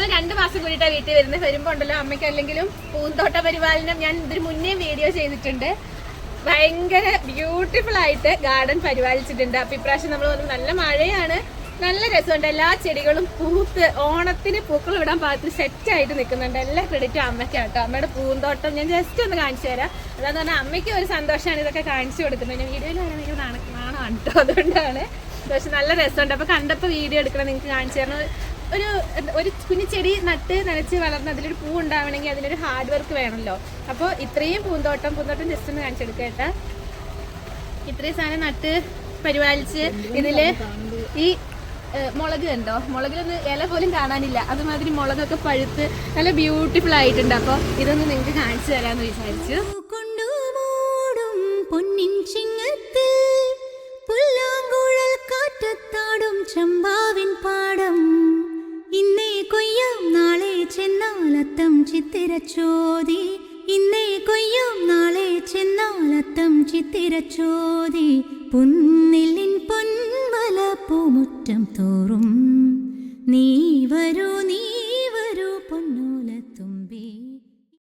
നമ്മൾ 2 മാസം കൂടിയിട്ടാണ് വീട്ടിൽ വരുമ്പോൾ ഉണ്ടല്ലോ അമ്മയ്ക്ക് അല്ലെങ്കിലും പൂന്തോട്ട പരിപാലനം ഞാൻ ഇതിന് മുന്നേ വീഡിയോ ചെയ്തിട്ടുണ്ട്. ഭയങ്കര ബ്യൂട്ടിഫുൾ ആയിട്ട് ഗാർഡൻ പരിപാലിച്ചിട്ടുണ്ട്. അപ്പൊ ഇപ്രാവശ്യം നമ്മൾ വന്ന് നല്ല മഴയാണ്, നല്ല രസമുണ്ട്. എല്ലാ ചെടികളും പൂത്ത് ഓണത്തിന് പൂക്കൾ ഇടാൻ പാകത്തിന് സെറ്റായിട്ട് നിൽക്കുന്നുണ്ട്. എല്ലാ ക്രെഡിറ്റും അമ്മയ്ക്കാട്ടോ. അമ്മയുടെ പൂന്തോട്ടം ഞാൻ ജസ്റ്റ് ഒന്ന് കാണിച്ചു തരാം. അതാന്ന് പറഞ്ഞാൽ അമ്മയ്ക്ക് ഒരു സന്തോഷമാണ് ഇതൊക്കെ കാണിച്ചു കൊടുക്കുന്നത്. പിന്നെ വീഡിയോയിലാണെങ്കിൽ നാണമാണ് കേട്ടോ, അതുകൊണ്ടാണ്. പക്ഷെ നല്ല രസമുണ്ട്. അപ്പൊ കണ്ടപ്പോൾ വീഡിയോ എടുക്കണം, നിങ്ങൾക്ക് കാണിച്ചു തരണം. ഒരു കുഞ്ഞു ചെടി നട്ട് നനച്ച് വളർന്ന് അതിലൊരു പൂ ഉണ്ടാവണമെങ്കിൽ അതിലൊരു ഹാർഡ് വർക്ക് വേണമല്ലോ. അപ്പോൾ ഇത്രയും പൂന്തോട്ടം ജസ്റ്റ് ഒന്ന് കാണിച്ചെടുക്കുക കേട്ടാ. ഇത്രയും സാധനം നട്ട് പരിപാലിച്ച് ഇതില് ഈ മുളക് കണ്ടോ, മുളകിലൊന്ന് ഇല പോലും കാണാനില്ല. അതുമാതിരി മുളകൊക്കെ പഴുത്ത് നല്ല ബ്യൂട്ടിഫുൾ ആയിട്ടുണ്ട്. അപ്പോൾ ഇതൊന്ന് നിങ്ങൾക്ക് കാണിച്ചു തരാമെന്ന് വിചാരിച്ചു. ചമ്പാവിൻ പാടം ഇന്നേ കൊയ്യാം നാളെ ചെന്നാലത്തം ചിത്തിരച്ചോതി, ഇന്നേ കൊയ്യാം നാളെ ചെന്നാലത്തം ചിത്തിരച്ചോതി. പൊന്നില്ലിൻ പൊൻവല പൂമുറ്റം തോറും നീ